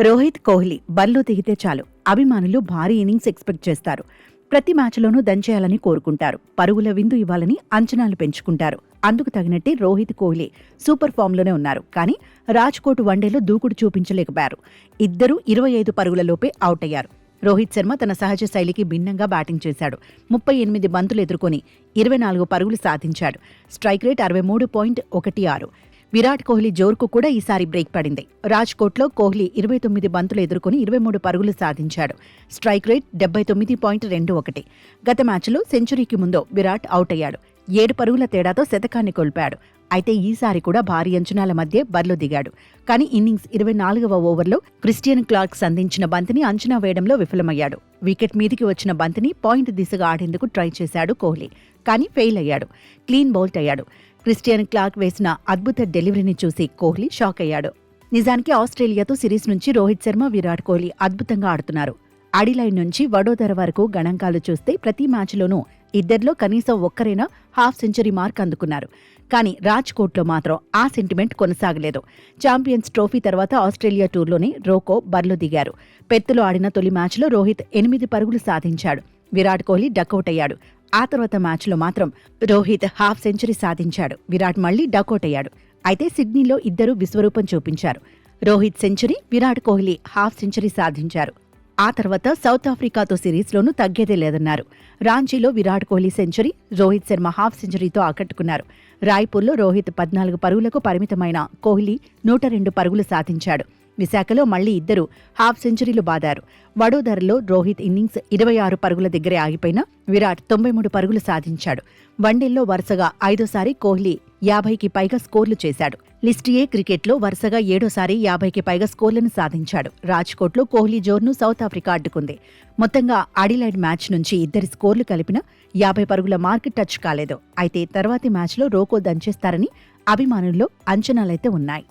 రోహిత్ కోహ్లీ బరిలో దిగితే చాలు అభిమానులు భారీ ఇన్నింగ్స్ ఎక్స్పెక్ట్ చేస్తారు. ప్రతి మ్యాచ్లోనూ దంచేయాలని కోరుకుంటారు. పరుగుల విందు ఇవ్వాలని అంచనాలు పెంచుకుంటారు. అందుకు తగినట్టే రోహిత్ కోహ్లీ సూపర్ ఫామ్లోనే ఉన్నారు. కానీ రాజ్కోట్ వన్డేలో దూకుడు చూపించలేకపోయారు. ఇద్దరూ 25 పరుగులలోపే అవుట్ అయ్యారు. రోహిత్ శర్మ తన సహజ శైలికి భిన్నంగా బ్యాటింగ్ చేశాడు. 38 బంతులు ఎదుర్కొని 24 పరుగులు సాధించాడు. Strike rate 63.16. విరాట్ కోహ్లీ జోరుకు కూడా ఈసారి బ్రేక్ పడింది. రాజ్కోట్లో కోహ్లీ 29 బంతులు ఎదుర్కొని 23 పరుగులు సాధించాడు. Strike rate 79.21. గత మ్యాచ్లో సెంచరీకి ముందు విరాట్ అవుట్ అయ్యాడు. 7 పరుగుల తేడాతో శతకాన్ని కోల్పాడు. అయితే ఈసారి కూడా భారీ అంచనాల మధ్య బరిలో దిగాడు. కానీ ఇన్నింగ్స్ 24వ ఓవర్లో క్రిస్టియన్ క్లార్క్ సంధించిన బంతిని అంచనా వేయడంలో విఫలమయ్యాడు. వికెట్ మీదికి వచ్చిన బంతిని పాయింట్ దిశగా ఆడేందుకు ట్రై చేశాడు కోహ్లీ. కానీ ఫెయిల్ అయ్యాడు. క్లీన్ బౌల్ట్ అయ్యాడు. క్రిస్టియన్ క్లార్క్ వేసిన అద్భుత డెలివరీని చూసి కోహ్లీ షాక్ అయ్యాడు. నిజానికి ఆస్ట్రేలియాతో సిరీస్ నుంచి రోహిత్ శర్మ, విరాట్ కోహ్లీ అద్భుతంగా ఆడుతున్నారు. అడిలైడ్ నుంచి వడోదర వరకు గణాంకాలు చూస్తే ప్రతి మ్యాచ్లోనూ ఇద్దరిలో కనీసం ఒక్కరైనా హాఫ్ సెంచరీ మార్క్ అందుకున్నారు. కానీ రాజ్కోట్లో మాత్రం ఆ సెంటిమెంట్ కొనసాగలేదు. ఛాంపియన్స్ ట్రోఫీ తర్వాత ఆస్ట్రేలియా టూర్లోనే రోకో బరిలో దిగారు. పెత్తులో ఆడిన తొలి మ్యాచ్లో రోహిత్ 8 పరుగులు సాధించాడు. విరాట్ కోహ్లీ డకౌట్ అయ్యాడు. ఆ తర్వాత మ్యాచ్లో మాత్రం రోహిత్ హాఫ్ సెంచరీ సాధించాడు. విరాట్ మళ్లీ డకౌట్ అయ్యాడు. అయితే సిడ్నీలో ఇద్దరూ విశ్వరూపం చూపించారు. Rohit century, Virat Kohli half century సాధించారు. ఆ తర్వాత సౌత్ ఆఫ్రికాతో సిరీస్లోనూ తగ్గేదే లేదన్నారు. రాంచీలో విరాట్ కోహ్లీ సెంచరీ, రోహిత్ శర్మ హాఫ్ సెంచరీతో ఆకట్టుకున్నారు. రాయ్పూర్లో రోహిత్ 14 పరుగులకు పరిమితమైన కోహ్లీ 102 పరుగులు సాధించాడు. విశాఖలో మళ్లీ ఇద్దరు హాఫ్ సెంచరీలు బాదారు. వడోదరలో రోహిత్ ఇన్నింగ్స్ 26 పరుగుల దగ్గరే ఆగిపోయినా విరాట్ 93 పరుగులు సాధించాడు. వన్డేల్లో వరుసగా 5సారి కోహ్లీ 50కి పైగా స్కోర్లు చేశాడు. లిస్ట్ ఏ క్రికెట్లో వరుసగా 7సారి 50కి పైగా స్కోర్లను సాధించాడు. రాజ్కోట్లో కోహ్లీ జోరును సౌత్ ఆఫ్రికా అడ్డుకుంది. మొత్తంగా అడిలైడ్ మ్యాచ్ నుంచి ఇద్దరి స్కోర్లు కలిపినా 50 పరుగుల మార్క్ టచ్ కాలేదు. అయితే తర్వాతి మ్యాచ్లో రోకో దంచేస్తారని అభిమానుల్లో అంచనాలైతే ఉన్నాయి.